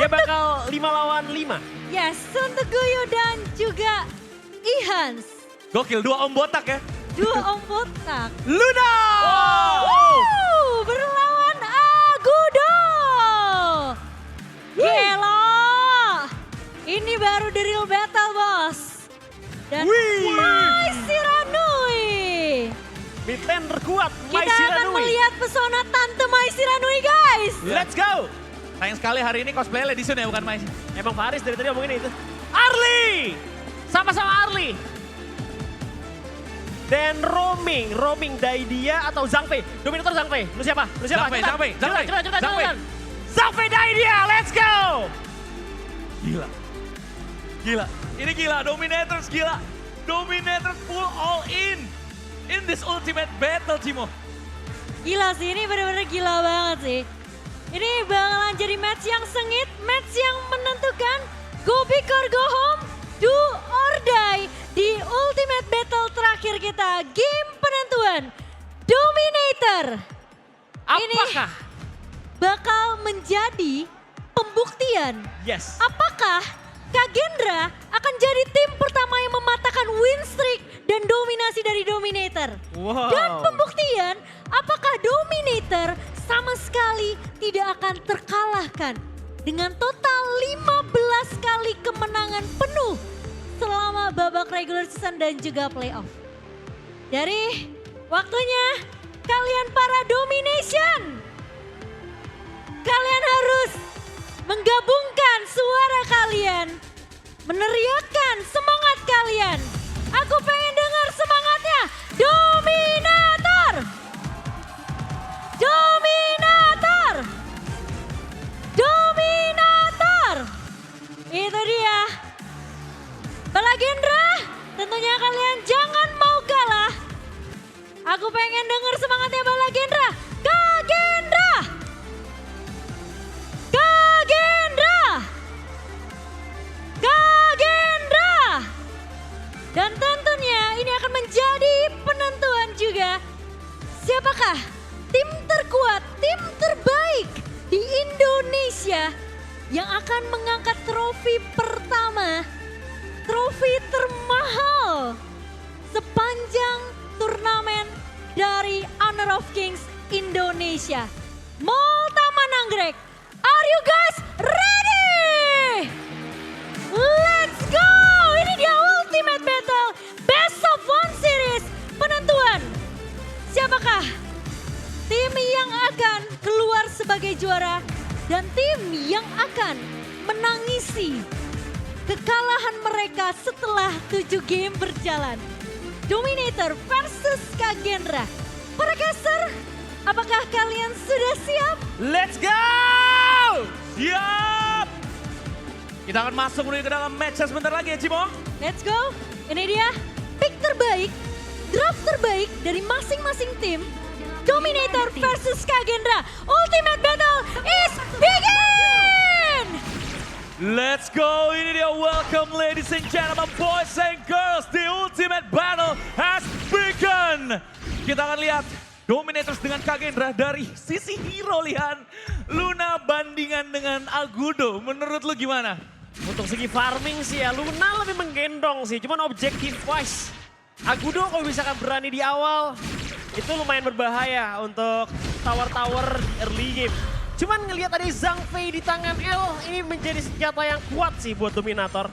Dia bakal 5 lawan 5. Yes, Sunteguyo dan juga Ihans. Gokil, 2 om botak ya. Dua om botak. Luna! Berlawan Agudo. Gila. Ini baru the real battle, bos. Dan Mai Shiranui. Mid lane terkuat, Mai Kita akan Shiranui. melihat pesona Tante Mai Shiranui, guys. Let's go. Sayang sekali hari ini cosplay Ledison ya, bukan Mais. Emang Faris dari tadi ngomongin itu. Arli! Sama-sama Arli. Dan roaming Daidia atau Zhangfei. Dominator Zhangfei. Lu siapa? Zhangfei. Zhangfei Daidia, let's go! Gila. Ini gila, Dominators gila. Dominators full all in this ultimate battle, Cimo. Gila sih, ini bener-bener gila banget sih. Ini bakalan jadi match yang sengit, match yang menentukan. Go big or go home, do or die. Di ultimate battle terakhir kita, game penentuan. Dominator. Apakah? Bakal menjadi pembuktian. Yes. Apakah Kagendra akan jadi tim pertama yang mematahkan win streak dan dominasi dari Dominator? Wow. Dan pembuktian, apakah Dominator sama sekali tidak akan terkalahkan dengan total 15 kali kemenangan penuh selama babak regular season dan juga playoff. Dari waktunya kalian para Domination, kalian harus menggabungkan suara kalian, meneriakkan semangat kalian. Aku pengen dengar semangatnya. Dominator! Dominator! Dominator! Itu dia. Balagendra, tentunya kalian jangan mau kalah. Aku pengen dengar semangatnya Balagendra. Kagendra! Kagendra! Kagendra! Dan tentunya ini akan menjadi penentuan juga. Siapakah tim terkuat, tim terbaik di Indonesia yang akan mengangkat trofi pertama, trofi termahal sepanjang turnamen dari Honor of Kings Indonesia. Malta Mananggrek, are you guys ready? Let's go! Ini dia ultimate battle, best of one series, penentuan. Siapakah tim yang akan keluar sebagai juara dan tim yang akan menangisi kekalahan mereka setelah 7 game berjalan. Dominator versus Kagendra. Para caster, apakah kalian sudah siap? Let's go! Siap! Kita akan masuk menuju ke dalam match sebentar lagi ya, Cimo. Let's go. Ini dia pick terbaik, draft terbaik dari masing-masing tim. Dominator versus Kagendra. Ultimate battle is begin! Let's go, ini dia, welcome ladies and gentlemen, boys and girls. The ultimate battle has begun. Kita akan lihat Dominators dengan Kagendra dari sisi hero, Lihan. Luna bandingan dengan Agudo, menurut lu gimana? Untuk segi farming sih ya, Luna lebih menggendong sih. Cuman objective wise, Agudo kalau misalkan berani di awal, itu lumayan berbahaya untuk tower-tower early game. Cuman ngelihat ada Zhangfei di tangan L, ini menjadi senjata yang kuat sih buat Dominator.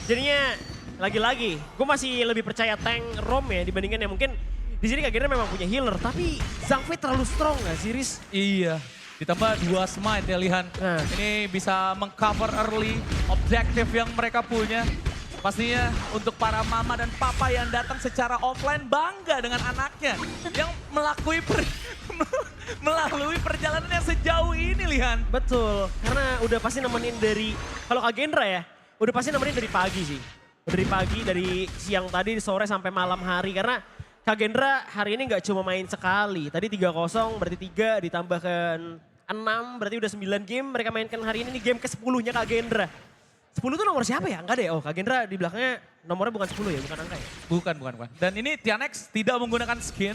Jadinya lagi-lagi, gue masih lebih percaya tank Rom ya dibandingkan yang mungkin di sini Kagendra memang punya healer. Tapi Zhangfei terlalu strong gak sih, Riz? Iya, ditambah 2 smite ya, Lihan. Nah. Ini bisa mengcover early objektif yang mereka punya. Pastinya untuk para mama dan papa yang datang secara offline bangga dengan anaknya yang melalui perjalanan yang sejauh ini, Lihan. Betul, karena udah pasti nemenin dari, kalau Kagendra ya, udah pasti nemenin dari pagi sih. Dari pagi, dari siang tadi, sore sampai malam hari. Karena Kagendra hari ini nggak cuma main sekali. Tadi 3-0, berarti 3 ditambahkan 6, berarti udah 9 game mereka mainkan hari ini. Ini game ke-10-nya Kagendra. 10 itu nomor siapa ya? Enggak deh, oh Kagendra di belakangnya nomornya bukan 10 ya, bukan angka ya? Bukan. Dan ini Tianex tidak menggunakan skin.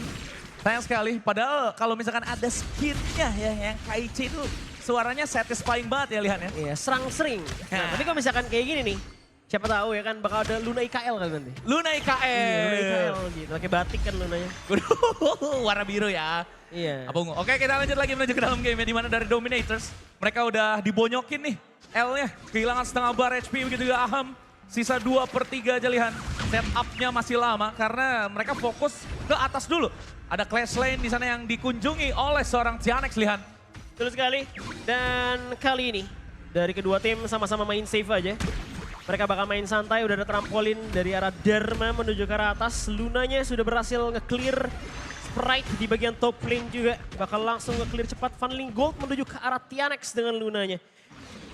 Sayang sekali, padahal kalau misalkan ada skinnya ya, yang Kaichi itu suaranya satisfying banget ya Lihan ya. Iya, serang-sering. Nah, tapi kalau misalkan kayak gini nih, siapa tahu ya kan bakal ada Luna IKL kan nanti. Luna IKL. Iya, Luna IKL gitu, pakai batik kan Lunanya. Warna biru ya. Iya. Apa ungu? Oke, kita lanjut lagi menuju ke dalam game ya, di mana dari Dominators mereka udah dibonyokin nih L-nya, kehilangan setengah bar HP begitu juga Aham. Sisa 2/3 aja Lihan. Setup-nya masih lama karena mereka fokus ke atas dulu. Ada Clash Lane di sana yang dikunjungi oleh seorang Tianex Lihan. Betul sekali. Dan kali ini dari kedua tim sama-sama main safe aja. Mereka bakal main santai, udah ada trampolin dari arah Dharma menuju ke arah atas. Lunanya sudah berhasil nge-clear Sprite di bagian top lane juga. Bakal langsung nge-clear cepat funneling gold menuju ke arah Tianex dengan Lunanya.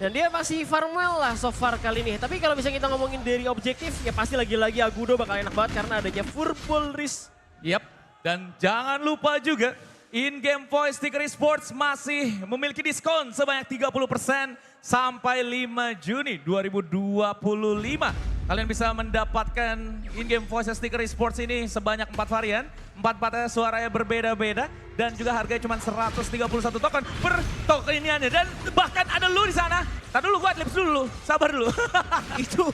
Dan dia masih farmwell lah so far kali ini. Tapi kalau misalnya kita ngomongin dari objektif, ya pasti lagi-lagi Agudo bakal enak banget karena adanya Furball Risk. Yap, dan jangan lupa juga in-game voice sticker esports masih memiliki diskon sebanyak 30% sampai 5 Juni 2025. Kalian bisa mendapatkan in-game voice sticker esports ini sebanyak 4 varian. 4 suaranya berbeda-beda dan juga harganya cuma 131 token per tokeniannya. Dan bahkan ada lu di sana. Tadi dulu gua adlibs dulu, sabar dulu. Itu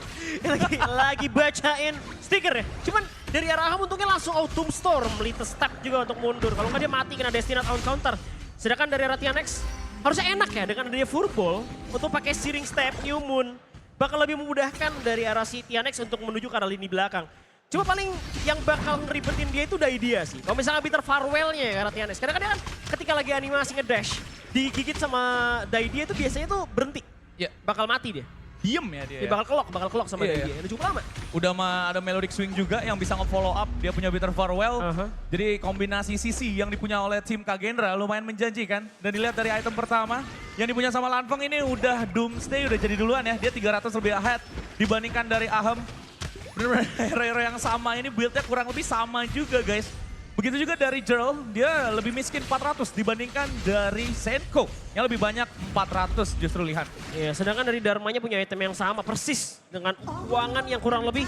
lagi bacain stiker ya. Cuman dari arah Aham untungnya langsung Autumn Storm, Little Step juga untuk mundur. Kalau nggak dia mati kena Destinat on counter. Sedangkan dari arah Tianex harusnya enak ya dengan adanya Furball untuk pakai Searing Step, New Moon. Bakal lebih memudahkan dari arah si Tianex untuk menuju ke arah lini belakang. Cuma paling yang bakal ngeribetin dia itu dia sih. Kalau misalnya Bitter Farewell-nya ya karena Tianex. Karena kan ketika lagi animasi ngedash, digigit sama Daidia itu biasanya tuh berhenti. Ya, Bakal mati dia. diem ya dia. Dia bakal kelok sama Iya, Daidia. Udah cukup lama. Udah ada Melodic Swing juga yang bisa nge-follow up. Dia punya Bitter Farewell. Jadi kombinasi sisi yang dipunya oleh tim Kagendra lumayan menjanjikan. Dan dilihat dari item pertama yang dipunya sama Lanfeng ini udah Doomsday, udah jadi duluan ya. Dia 300 lebih ahead dibandingkan dari Aham. Bener-bener hero yang sama ini build-nya kurang lebih sama juga guys. Begitu juga dari Jerl, dia lebih miskin 400 dibandingkan dari Senko yang lebih banyak 400 justru lihat. Iya, sedangkan dari Dharmanya punya item yang sama persis dengan keuangan yang kurang lebih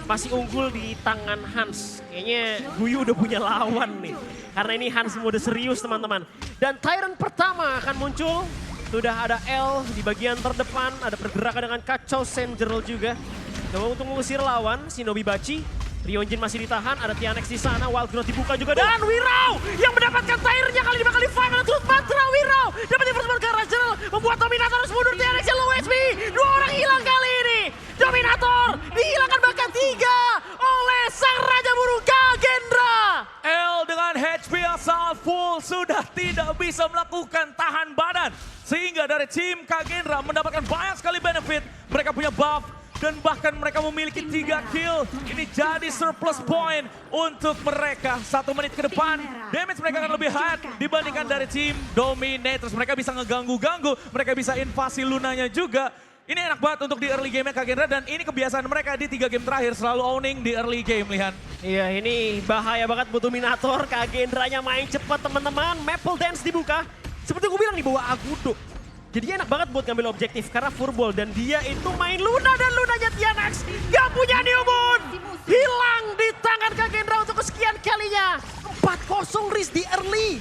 masih unggul di tangan Hans. Kayaknya Guyu udah punya lawan nih. Karena ini Hans mode serius teman-teman. Dan Tyrant pertama akan muncul. Sudah ada L di bagian terdepan, ada pergerakan dengan kacau Senjerl juga. Coba untuk mengusir lawan, Shinobi Bachi. Ryonjin masih ditahan, ada Tianex di sana, Wild Growth dibuka juga. Dan Wirau yang mendapatkan tire-nya kali ini bakal di-fight oleh Truth Mantra. Wirau dapat di first blood ke Rachel, membuat Dominator harus mundur. Tianex yang low HP, 2 orang hilang kali ini. Dominator dihilangkan bahkan 3 oleh sang Raja Burung Kagendra. L dengan HP yang sangat full sudah tidak bisa melakukan tahan badan. Sehingga dari tim Kagendra mendapatkan banyak sekali benefit. Mereka punya buff. Dan bahkan mereka memiliki 3 kill. Ini jadi surplus point untuk mereka. 1 menit ke depan, damage mereka akan lebih high dibandingkan dari tim Dominators. Mereka bisa ngeganggu-ganggu, mereka bisa invasi Lunanya juga. Ini enak banget untuk di early game-nya Kagendra dan ini kebiasaan mereka di 3 game terakhir selalu owning di early game, Lihan. Iya, ini bahaya banget buat Dominator. Kagendranya main cepat teman-teman. Maple Dance dibuka. Seperti gue bilang di bawah Agudo. Jadi enak banget buat ngambil objektif karena Furball dan dia itu main Luna dan Lunanya Tianex gak punya New Moon. Hilang di tangan Kagendra untuk kesekian kalinya. 4-0 Riz di early.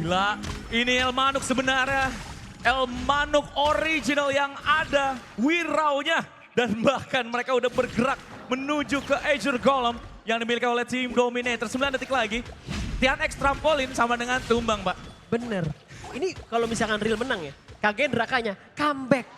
Gila, ini El Manuk sebenarnya. El Manuk original yang ada Wiraunya. Dan bahkan mereka udah bergerak menuju ke Azure Golem yang dimiliki oleh tim Dominator. 9 detik lagi, Tianex trampolin sama dengan tumbang, Pak. Bener. Ini kalau misalkan real menang ya, Kagendra kayaknya comeback.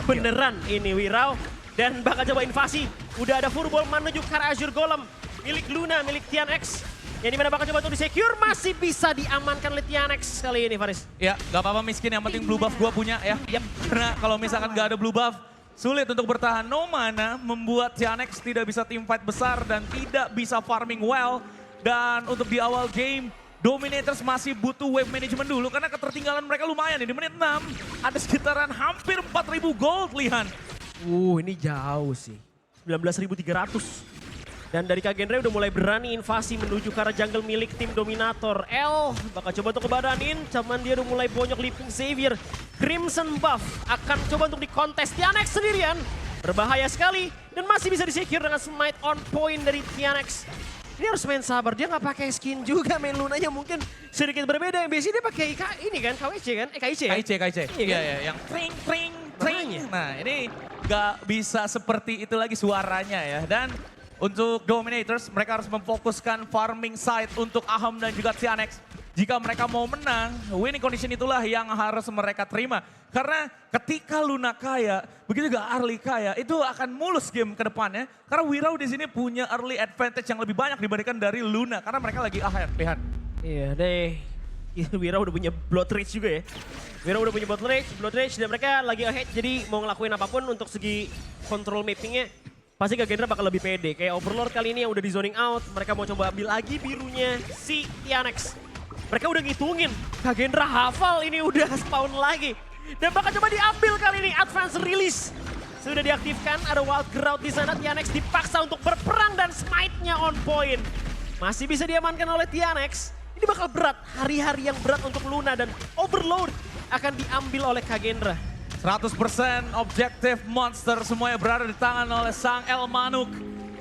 Beneran ini Wirau. Dan bakal coba invasi. Udah ada Furball menuju ke arah Azure Golem. Milik Luna, milik Tianex. Yang dimana bakal coba untuk di-secure, masih bisa diamankan oleh Tianex kali ini Faris. Ya, gak apa-apa miskin, yang penting blue buff gua punya ya. Yap. Karena kalau misalkan gak ada blue buff, sulit untuk bertahan. No mana membuat Tianex tidak bisa team fight besar dan tidak bisa farming well. Dan untuk di awal game, Dominators masih butuh wave management dulu karena ketertinggalan mereka lumayan nih. Di menit 6 ada sekitaran hampir 4.000 gold, Lihan. Ini jauh sih. 19.300. Dan dari Kagendra udah mulai berani invasi menuju ke arah jungle milik tim Dominator. L bakal coba untuk kebadanin, cuman dia udah mulai bonyok Leaping Savior. Crimson buff akan coba untuk dikontes. Tianex sendirian. Berbahaya sekali dan masih bisa di-secure dengan smite on point dari Tianex. Ini harus main sabar, dia nggak pakai skin juga, main Lunanya mungkin sedikit berbeda. Yang biasanya dia pakai ini kan, KWC kan? KIC ya? KIC. Iya, Iya, kan? iya, yang tring. Makanya. Nah, ini nggak bisa seperti itu lagi suaranya ya. Dan untuk Dominators, mereka harus memfokuskan farming side untuk Aham dan juga Tianex. Jika mereka mau menang, winning condition itulah yang harus mereka terima. Karena ketika Luna kaya, begitu juga Arli kaya, itu akan mulus game ke depannya. Karena Wirau di sini punya early advantage yang lebih banyak dibandingkan dari Luna. Karena mereka lagi ahead, lihat. Iya deh, Wira udah punya blood rage juga ya. Wira udah punya blood rage dan mereka lagi ahead. Jadi mau ngelakuin apapun untuk segi control mappingnya, pasti Kagendra bakal lebih pede. Kayak Overlord kali ini yang udah di zoning out, mereka mau coba ambil lagi birunya si Tianex. Mereka udah ngitungin, Kagendra hafal ini udah spawn lagi. Dan bakal coba diambil kali ini, advance release. Sudah diaktifkan, ada wild crowd di sana, Tianex dipaksa untuk berperang dan smite-nya on point. Masih bisa diamankan oleh Tianex. Ini bakal berat, hari-hari yang berat untuk Luna dan Overload akan diambil oleh Kagendra. 100% objektif monster semuanya berada di tangan oleh sang El Manuk.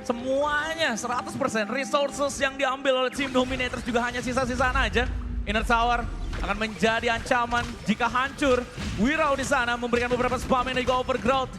Semuanya 100% resources yang diambil oleh tim Dominators juga hanya sisa-sisaan aja. Inner Tower akan menjadi ancaman jika hancur. Wirau di sana memberikan beberapa spam dan juga overgrowth.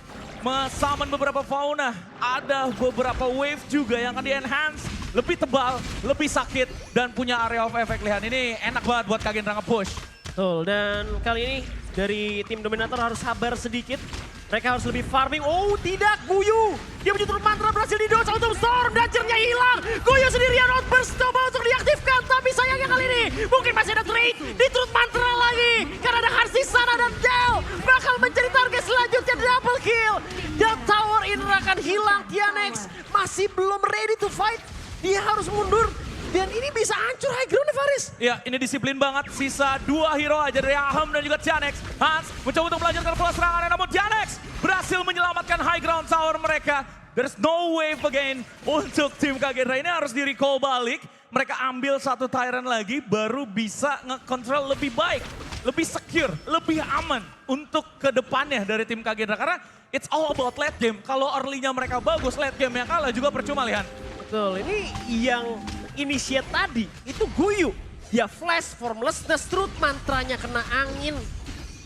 Mesaman beberapa fauna. Ada beberapa wave juga yang akan di-enhance. Lebih tebal, lebih sakit, dan punya area of effect. Lihat ini enak banget buat Kagendra nge-push. Betul, dan kali ini dari tim Dominator harus sabar sedikit. Mereka harus lebih farming. Oh tidak, Guyu. Dia punya turun mantra berhasil di-dodge untuk Storm. Dodgernya hilang. Guyu sendirian outburst coba untuk diaktifkan. Tapi sayangnya kali ini mungkin masih ada trade. Di turun mantra lagi. Karena ada Hansi sana dan Del bakal menjadi target selanjutnya double kill. Dan tower inner akan hilang. Tianex masih belum ready to fight. Dia harus mundur. Dan ini bisa hancur high ground nih Faris. Ya, ini disiplin banget. Sisa 2 hero aja dari Aham dan juga Tianex. Hans mencoba untuk melanjutkan pola serangannya, namun Tianex berhasil menyelamatkan high ground tower mereka. There's no wave again untuk tim Kagendra. Ini harus di-recall balik. Mereka ambil satu Tyrant lagi, baru bisa nge-control lebih baik. Lebih secure, lebih aman untuk ke depannya dari tim Kagendra. Karena it's all about late game. Kalau early-nya mereka bagus, late game yang kalah juga percuma, lihat. Betul, ini yang initiate tadi itu Guyu. Dia flash, formlessness, truth mantranya kena angin.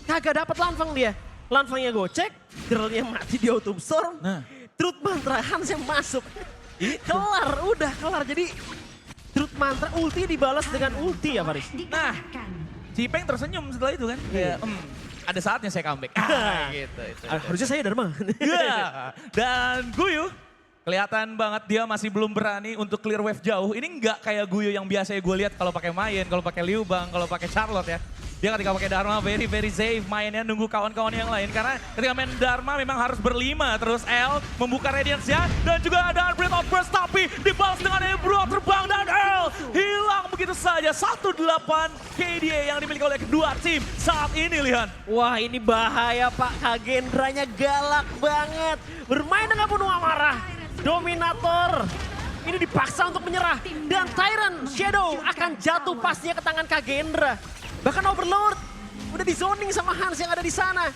Kagak dapat lanfang dia. Lanfangnya gocek, girlnya mati di autumn storm. Nah. Truth mantra Hans yang masuk. Kelar, udah kelar. Jadi truth mantra ulti dibalas dengan ulti ya Faris. Nah, Cipeng tersenyum setelah itu kan. Iya. Ada saatnya saya comeback. Gitu. Harusnya saya Dharma. Ya. Dan Guyu kelihatan banget dia masih belum berani untuk clear wave jauh. Ini nggak kayak Guyu yang biasanya gue lihat kalau pakai Mayen, kalau pakai Liu Bang, kalau pakai Charlotte ya. Dia ketika pakai Dharma very safe, mainnya nunggu kawan-kawan yang lain. Karena ketika main Dharma memang harus berlima. Terus L membuka Radiance-nya dan juga ada Breath of Burst tapi dibalas dengan Ebro terbang dan L hilang begitu saja. 1-8 KDA yang dimiliki oleh kedua tim saat ini, lihat. Wah ini bahaya Pak, Kagendranya galak banget. Bermain dengan penuh amarah. Dominator ini dipaksa untuk menyerah. Dan Tyrant Shadow akan jatuh pastinya ke tangan Kagendra. Bahkan Overlord udah di zoning sama Hans yang ada di sana.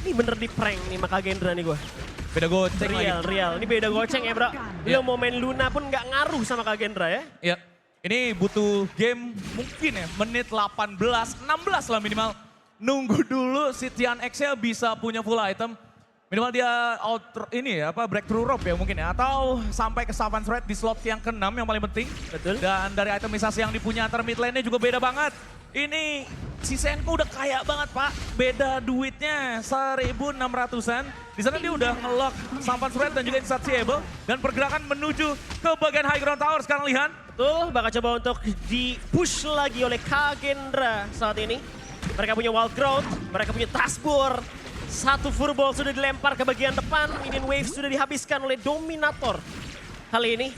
Ini bener di prank nih sama Kagendra nih gue. Beda goceng lagi. Real. Ini beda goceng ya bro. Lo mau main Luna pun nggak ngaruh sama Kagendra ya. Ya, ini butuh game mungkin ya menit 18, 16 lah minimal. Nunggu dulu si Tian X-nya bisa punya full item. Minimal dia breakthrough rope ya mungkin ya. Atau sampai ke Savant Thread di slot yang ke-6 yang paling penting. Betul. Dan dari itemisasi yang dipunya antar mid lane-nya juga beda banget. Ini si Senko udah kaya banget Pak. Beda duitnya 1.600-an. Di sana dia udah nge-lock Savant Thread dan juga Insatiable. Dan pergerakan menuju ke bagian high ground tower sekarang lihat. Betul, bakal coba untuk di-push lagi oleh Kagendra saat ini. Mereka punya Wild Growth, mereka punya Taskbur. Satu Furball sudah dilempar ke bagian depan, Minion Wave sudah dihabiskan oleh Dominator. Kali ini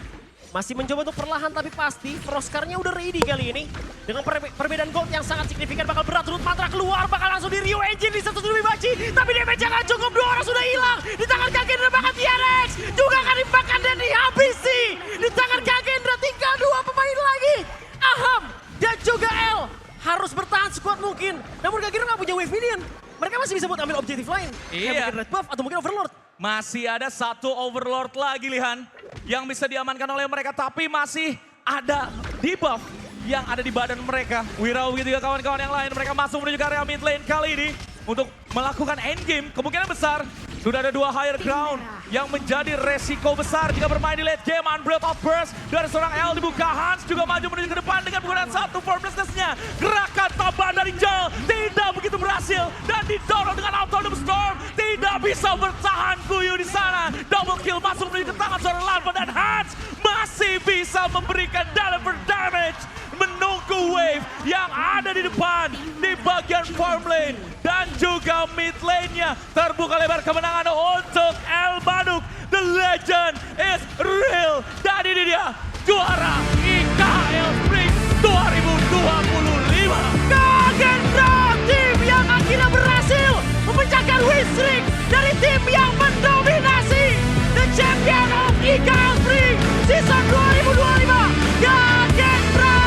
masih mencoba untuk perlahan tapi pasti Froscar-nya udah ready kali ini. Dengan perbedaan gold yang sangat signifikan bakal berat, Root Mantra keluar, bakal langsung di Rio Engine di satu lebih baci. Tapi damage-nya nggak cukup, 2 orang sudah hilang. Di tangan Kagendra bahkan Tianex juga akan dimakan dan dihabisi. Di tangan Kagendra tinggal 2 pemain lagi. Aham dan juga L harus bertahan sekuat mungkin. Namun Kagendra nggak punya wave minion. Mereka masih bisa buat ambil objektif lain. Kayak Iya. mungkin Red Buff atau mungkin Overlord. Masih ada satu Overlord lagi Lihan yang bisa diamankan oleh mereka, tapi masih ada debuff yang ada di badan mereka. Wirau begitu juga kawan-kawan yang lain, mereka masuk menuju ke area mid lane kali ini untuk melakukan endgame. Kemungkinan besar sudah ada 2 higher ground yang menjadi resiko besar jika bermain di late game. Unbreath of Burst dari seorang L dibuka, Hans juga maju menuju ke depan dengan menggunakan satu formlessness-nya. Gerakan tambahan dari Jal tidak begitu berhasil dan didorong dengan Auto Doom Storm. Tidak bisa bertahan Kuyu di sana. Double kill masuk menuju ke tangan seorang Larva dan Hans masih bisa memberikan damage. Menunggu wave yang ada di depan di bagian farm lane dan juga mid lane-nya. Terbuka lebar kemenangan untuk Elmanuk. The legend is real. Dan ini dia juara IKL Spring 2025. Kagendra, tim yang akhirnya berhasil memecahkan win streak dari tim yang mendominasi. The champion of IKL Spring season 2025. Kagendra.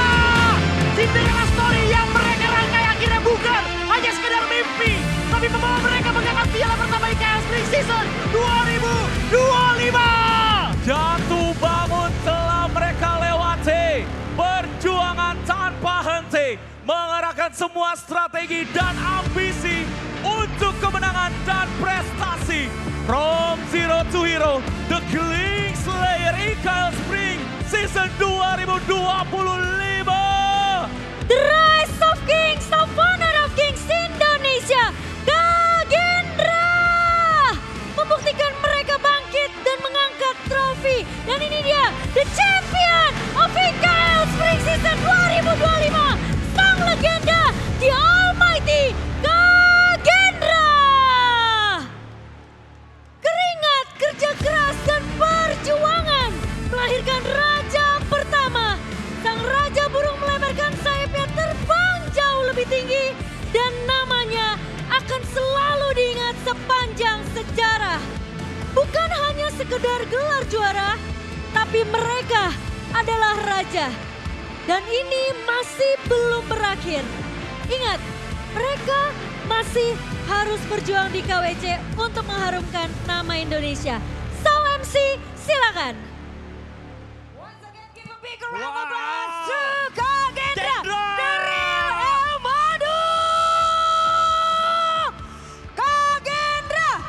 Cinderella story yang mereka rangkai akhirnya bukan hanya sekedar mimpi, tapi membawa mereka mengangkat piala pertama IKL Spring Season 2025. Jatuh bangun telah mereka lewati, perjuangan tanpa henti, mengerahkan semua strategi dan ambisi untuk kemenangan dan prestasi. From zero to hero, the Killing Slayer IKL Spring Season 2025. The Rise of Kings, the Honor of Kings Indonesia, Kagendra membuktikan mereka bangkit dan mengangkat trofi. Dan ini dia, the champion of IKL Spring Season 2025, sang legenda, the Almighty Kagendra. Keringat, kerja keras, dan perjuangan melahirkan raja pertama. Sang raja burung melebarkan sayapnya terbang jauh lebih tinggi dan namanya akan selalu diingat sepanjang sejarah. Bukan hanya sekedar gelar juara, tapi mereka adalah raja. Dan ini masih belum berakhir. Ingat, mereka masih harus berjuang di KWC untuk mengharumkan nama Indonesia. Sao MC, silakan. Big round of applause to Kagendra, the real Elmanuk. Kagendra,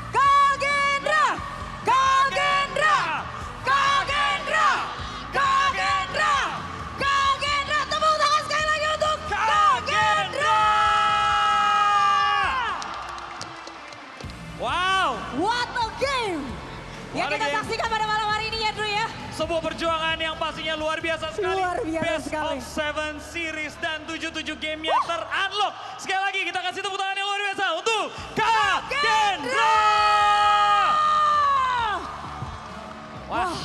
Kagendra, Kagendra, Kagendra, Kagendra, Kagendra. Tepuk tangan sekali lagi untuk Kagendra. Wow, What a game yang What a kita game. saksikan pada malam hari ini ya Drew ya. sebuah perjuangan yang pastinya luar biasa sekali. Luar biasa Best sekali. of 7 series dan 7-7 gamenya ter-unlock. Sekali lagi kita kasih tepuk tangan yang luar biasa untuk Kagendra. Wah,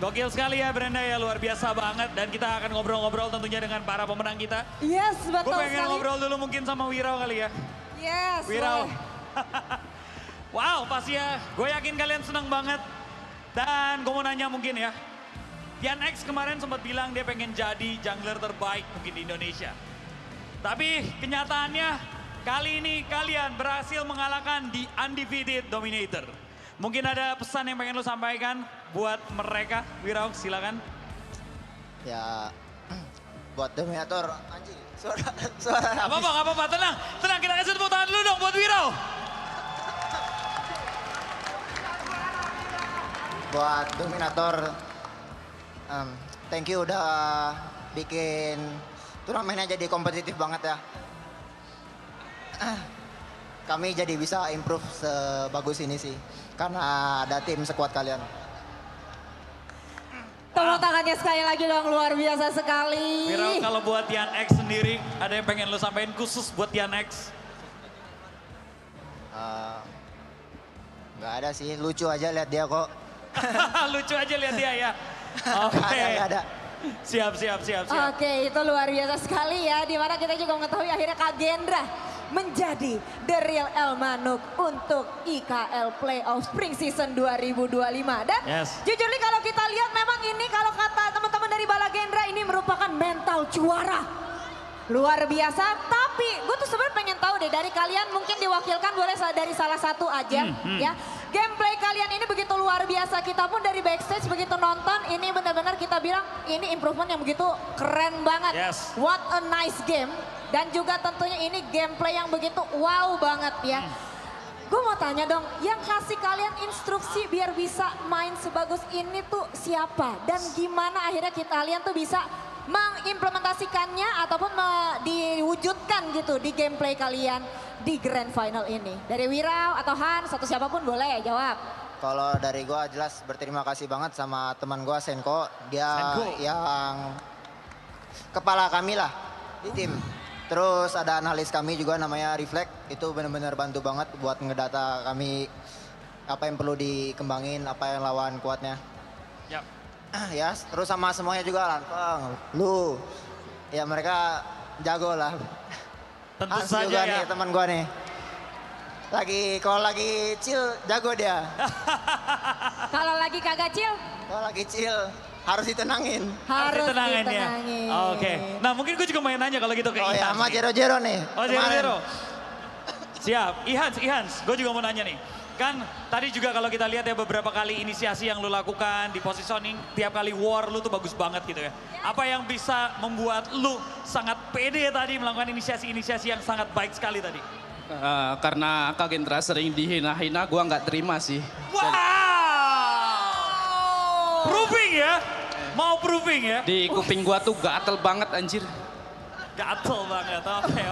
gokil sekali ya Brenda ya, luar biasa banget. Dan kita akan ngobrol-ngobrol tentunya dengan para pemenang kita. Yes, Gue betul pengen sekali. ngobrol dulu mungkin sama Wirau kali ya. Yes, Wirau. boleh. Wow, pasti ya. Gue yakin kalian senang banget. Dan gue mau nanya mungkin ya. Tian X kemarin sempat bilang dia pengen jadi jungler terbaik mungkin di Indonesia. Tapi kenyataannya kali ini kalian berhasil mengalahkan the undefeated Dominator. Mungkin ada pesan yang pengen lo sampaikan buat mereka. Wirau, silakan. Ya buat Dominator anjing suara Gak apa-apa, tenang. Tenang, kita kasih tepuk tangan dulu dong buat Wirau. buat Dominator thank you udah bikin turnamennya jadi kompetitif banget ya. Kami jadi bisa improve sebagus ini sih karena ada tim sekuat kalian. Tepuk tangannya sekali lagi dong, luar biasa sekali. Wirau, kalau buat Tian X sendiri ada yang pengen lo sampaikan khusus buat Tian X? Nggak ada sih, lucu aja lihat dia kok. Lucu aja lihat dia ya. Oke. Nggak ada. Siap. Oke, itu luar biasa sekali ya. Dimana kita juga mengetahui akhirnya Kagendra menjadi the real Elmanuk untuk IKL Playoff Spring Season 2025. Dan Yes. jujur nih kalau kita lihat memang ini kalau kata teman-teman dari Balagendra ini merupakan mental juara. Luar biasa, tapi gue tuh sebenarnya pengen tahu deh dari kalian mungkin diwakilkan boleh dari salah satu aja ya. gameplay kalian ini begitu luar biasa. Kita pun dari backstage begitu nonton, ini benar-benar kita bilang ini improvement yang begitu keren banget. Yes. What a nice game. Dan juga tentunya ini gameplay yang begitu wow banget ya. Gue mau tanya dong, yang kasih kalian instruksi biar bisa main sebagus ini tuh siapa? Dan gimana akhirnya kalian tuh bisa mengimplementasikannya ataupun diwujudkan gitu di gameplay kalian di grand final ini? Dari Wira atau Hans atau siapapun boleh jawab. Kalau dari gua jelas berterima kasih banget sama teman gua Senko. Dia yang kepala kami lah di tim. Terus ada analis kami juga namanya Reflect. Itu benar-benar bantu banget buat ngedata kami apa yang perlu dikembangin, apa yang lawan kuatnya. Yap. Ya, terus sama semuanya juga Lantong, lu. Ya mereka jago lah. Tentu Hans saja juga ya. nih teman gua nih. Kalau lagi chill jago dia. Kalau lagi kagak chill, Kalau lagi chill harus ditenangin. harus ditenangin ya. ditenangin. Oke. Nah mungkin gue juga mau nanya kalau gitu ke Oh ya Ihans sama nih. Jero-Jero nih. Oh kemarin. Jero. Siap. Ihans, gue juga mau nanya nih. Kan tadi juga kalau kita lihat ya beberapa kali inisiasi yang lu lakukan di positioning, tiap kali war lu tuh bagus banget gitu ya. Apa yang bisa membuat lu sangat pede tadi melakukan inisiasi-inisiasi yang sangat baik sekali tadi? Karena Kak Gendra sering dihina-hina, gua nggak terima sih. Wow! Proving ya? Mau proving ya? Di kuping gua tuh gatel banget anjir. Gatel banget, oke.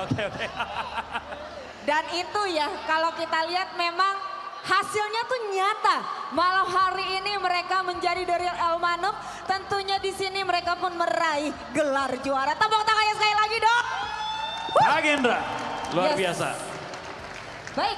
Dan itu ya kalau kita lihat memang hasilnya tuh nyata. Malam hari ini mereka menjadi dari Elmanuk. Tentunya di sini mereka pun meraih gelar juara. Tepuk tangannya sekali lagi dong. Kak Gendra, luar Yes. biasa. Baik,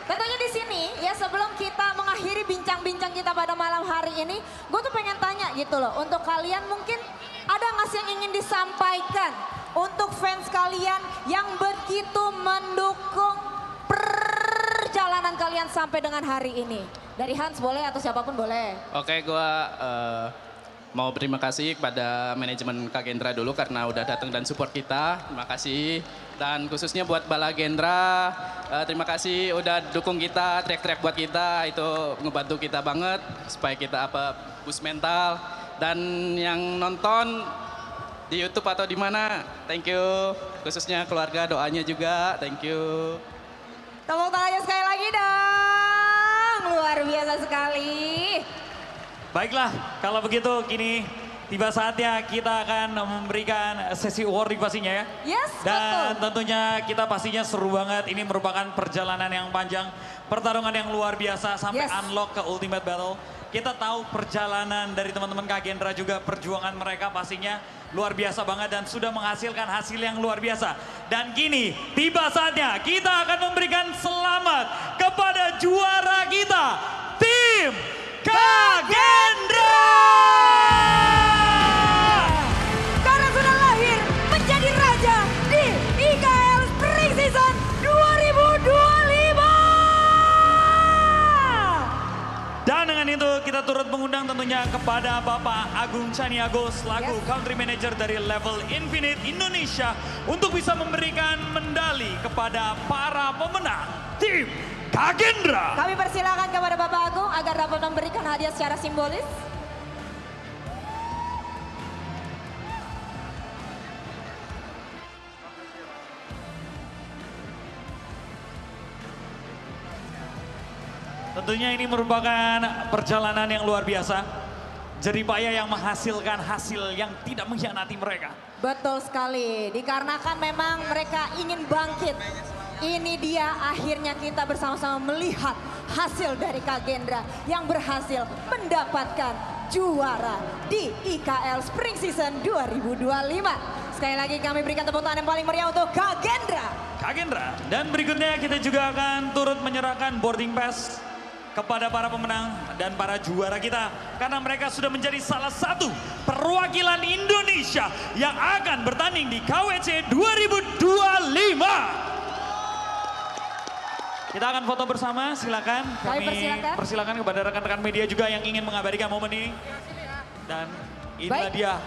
tentunya di sini ya sebelum kita mengakhiri bincang-bincang kita pada malam hari ini, gue tuh pengen tanya gitu loh, untuk kalian mungkin ada nggak sih yang ingin disampaikan untuk fans kalian yang begitu mendukung perjalanan kalian sampai dengan hari ini? Dari Hans boleh atau siapapun boleh. Oke, gua mau berterima kasih kepada manajemen Kak Gendra dulu karena udah datang dan support kita. Terima kasih. Dan khususnya buat Bala Gendra, terima kasih udah dukung kita, track-track buat kita. Itu ngebantu kita banget supaya kita boost mental. Dan yang nonton di YouTube atau di mana, thank you. Khususnya keluarga, doanya juga, thank you. Tepuk tangannya sekali lagi dong. Luar biasa sekali. Baiklah, kalau begitu kini tiba saatnya kita akan memberikan sesi awarding pastinya ya. Yes, Dan betul. tentunya kita pastinya seru banget. Ini merupakan perjalanan yang panjang, pertarungan yang luar biasa sampai Yes. unlock ke Ultimate Battle. Kita tahu perjalanan dari teman-teman Kak Gendra juga, perjuangan mereka pastinya luar biasa banget dan sudah menghasilkan hasil yang luar biasa. Dan kini tiba saatnya kita akan memberikan selamat kepada juara kita, tim Kak Gendra! Karena sudah lahir menjadi raja di IKL Spring Season 2025. Dan dengan itu kita turut mengundang tentunya kepada Bapak Agung Caniago selaku Yes. Country Manager dari Level Infinite Indonesia untuk bisa memberikan medali kepada para pemenang tim Kak Gendra. Kami persilakan kepada Bapak Agung agar dapat memberikan hadiah secara simbolis. Tentunya ini merupakan perjalanan yang luar biasa. Jeripaya yang menghasilkan hasil yang tidak mengkhianati mereka. Betul sekali, dikarenakan memang mereka ingin bangkit. Ini dia akhirnya kita bersama-sama melihat hasil dari Kak Gendra yang berhasil mendapatkan juara di IKL Spring Season 2025. Sekali lagi kami berikan tepuk tangan yang paling meriah untuk Kak Gendra. Kak Gendra. Dan berikutnya kita juga akan turut menyerahkan boarding pass kepada para pemenang dan para juara kita. Karena mereka sudah menjadi salah satu perwakilan Indonesia yang akan bertanding di KWC 2025. Kita akan foto bersama, silakan. Kami persilakan. Persilakan kepada rekan-rekan media juga yang ingin mengabadikan momen ini. Dan inilah Baik. dia,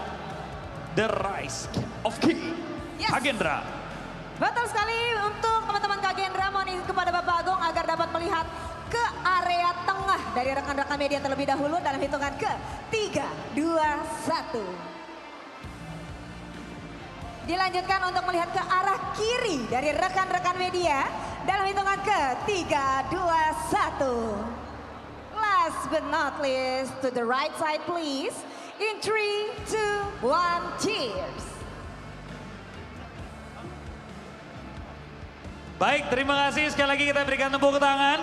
The Rise of King, Yes. Kak Gendra. Betul sekali, untuk teman-teman Kak Gendra mohon izin kepada Bapak Agung agar dapat melihat ke area tengah dari rekan-rekan media terlebih dahulu dalam hitungan ke 3, 2, 1. Dilanjutkan untuk melihat ke arah kiri dari rekan-rekan media dalam hitungan ke 3, 2, 1. Last but not least, to the right side please. In 3, 2, 1, cheers. Baik, terima kasih. Sekali lagi kita berikan tepuk tangan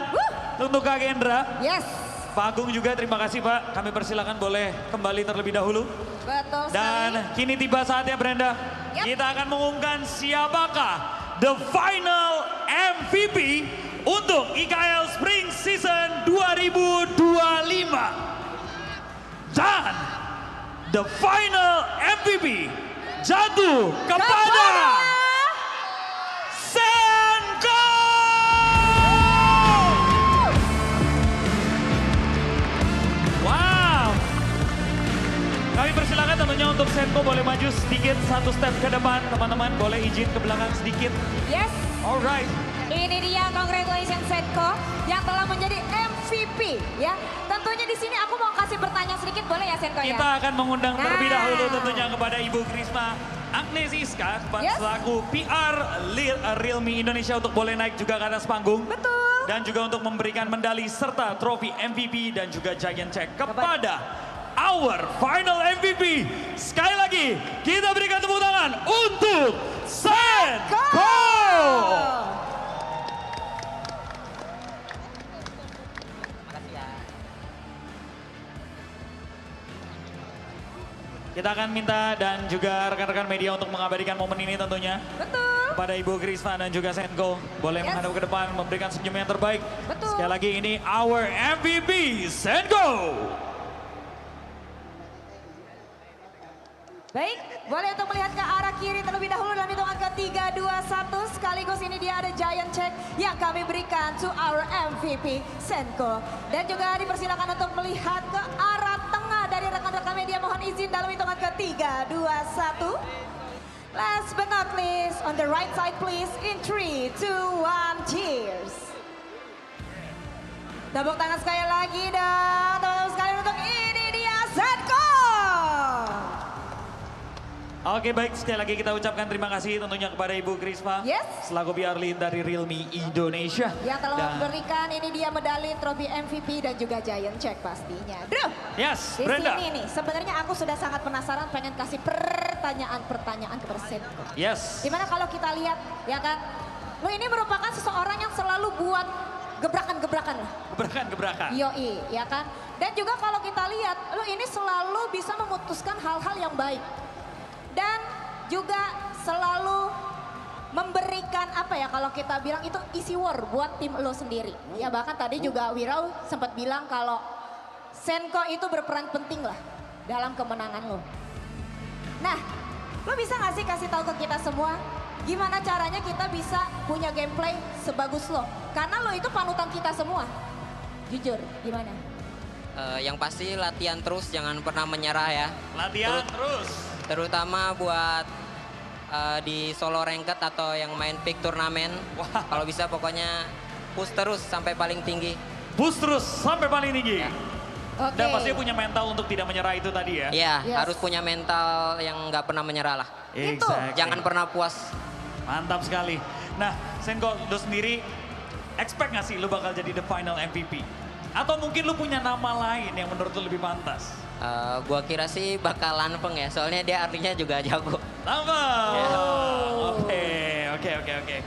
untuk Kak Gendra. Yes, Pak Agung juga terima kasih Pak. Kami persilakan boleh kembali terlebih dahulu. betul sekali. Dan kini tiba saatnya Brenda. Yap. Kita akan mengumumkan siapakah the final MVP untuk IKL Spring Season 2025. Dan the final MVP jatuh kepada Senko! Wow! Kami persilakan tentunya untuk Senko boleh maju sedikit satu step ke depan. Teman-teman boleh izin ke belakang sedikit. Yes, Alright. ini dia congratulations Senko yang telah menjadi MVP ya. Tentunya di sini aku mau kasih pertanyaan sedikit boleh ya Senko ya? Kita akan mengundang terlebih Nah. dahulu tentunya kepada Ibu Krisma Agnesiska Yes. selaku PR Realme Indonesia untuk boleh naik juga ke atas panggung. Betul. Dan juga untuk memberikan medali serta trofi MVP dan juga Giant Check kepada our final MVP. Sekali lagi kita berikan tepuk tangan untuk Senko! Kita akan minta dan juga rekan-rekan media untuk mengabadikan momen ini tentunya. Betul. Kepada Ibu Krisma dan juga Senko. Boleh Yes. menghadap ke depan, memberikan senyum yang terbaik. Betul. Sekali lagi ini our MVP, Senko. Baik, boleh untuk melihat ke arah kiri terlebih dahulu dalam hitungan ke 3, 2, 1. Sekaligus ini dia ada giant check yang kami berikan to our MVP Senko. Dan juga dipersilakan untuk melihat ke arah tengah dari rekan-rekan media. Mohon izin dalam hitungan ke 3, 2, 1. Last but not least, on the right side please. In 3, 2, 1, cheers. Tepuk tangan sekali lagi dan teman-teman sekalian untuk ini dia Senko. Oke baik, sekali lagi kita ucapkan terima kasih tentunya kepada Ibu Krisma. Yes. Selaku PR Lead dari Realme Indonesia. Yang telah Dan- memberikan ini dia medali trofi MVP dan juga giant check pastinya. Drew, Yes, di Brenda. sini nih sebenarnya aku sudah sangat penasaran pengen kasih pertanyaan-pertanyaan kepada Senko. Yes. Dimana kalau kita lihat ya kan, lo ini merupakan seseorang yang selalu buat gebrakan-gebrakan lah. Gebrakan-gebrakan. Yoi, ya kan. Dan juga kalau kita lihat, lo ini selalu bisa memutuskan hal-hal yang baik. Dan juga selalu memberikan apa ya kalau kita bilang itu isi war buat tim lo sendiri. Ya bahkan tadi juga Wirau sempat bilang kalau Senko itu berperan penting lah dalam kemenangan lo. Nah, lo bisa gak sih kasih tahu ke kita semua gimana caranya kita bisa punya gameplay sebagus lo? Karena lo itu panutan kita semua. Jujur, gimana? Yang pasti latihan terus, jangan pernah menyerah ya. Latihan terus. Terutama buat di solo ranked atau yang main pick turnamen. Wah. Kalau bisa pokoknya push terus sampai paling tinggi. Push terus sampai paling tinggi. Ya. Oke. Dan pasti punya mental untuk tidak menyerah itu tadi ya. Iya, Yes. harus punya mental yang nggak pernah menyerah lah. Gitu. Exactly. Jangan pernah puas. Mantap sekali. Nah, Senko, lu sendiri expect gak sih lu bakal jadi the final MVP? Atau mungkin lu punya nama lain yang menurut lu lebih pantas? Gua kira sih bakal Lanpeng ya, soalnya dia artinya juga jago. Lambang. Ya. Oke.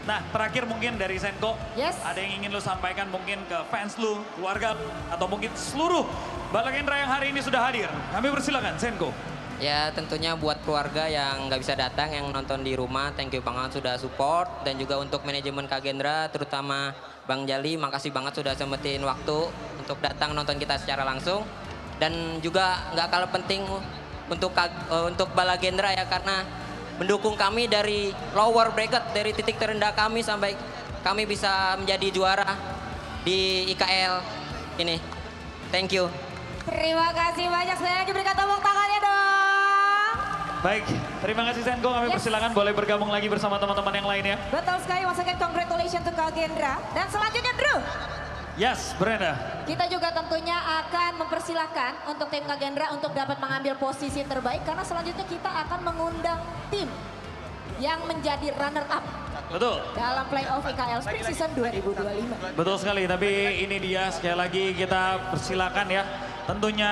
Nah, terakhir mungkin dari Senko, Yes. ada yang ingin lu sampaikan mungkin ke fans lu, keluarga, atau mungkin seluruh Balagendra yang hari ini sudah hadir. Kami persilakan, Senko. Ya tentunya buat keluarga yang nggak bisa datang, yang nonton di rumah, thank you banget sudah support. Dan juga untuk manajemen Kagendra, terutama Bang Jali, makasih banget sudah sempetin waktu untuk datang nonton kita secara langsung. Dan juga nggak kalah penting untuk Balagendra ya, karena mendukung kami dari lower bracket, dari titik terendah kami sampai kami bisa menjadi juara di IKL ini. Thank you. Terima kasih banyak, sekali lagi berikan tepuk tangannya dong. Baik, terima kasih Senko. Kami Yes. persilakan boleh bergabung lagi bersama teman-teman yang lainnya. Betul sekali, once again congratulations to Kagendra. Dan selanjutnya Drew. Yes, Brenda. Kita juga tentunya akan mempersilahkan untuk tim Kagendra untuk dapat mengambil posisi terbaik karena selanjutnya kita akan mengundang tim yang menjadi runner up Betul. dalam playoff IKL Spring Season 2025. Betul sekali, tapi ini dia sekali lagi kita persilakan ya. Tentunya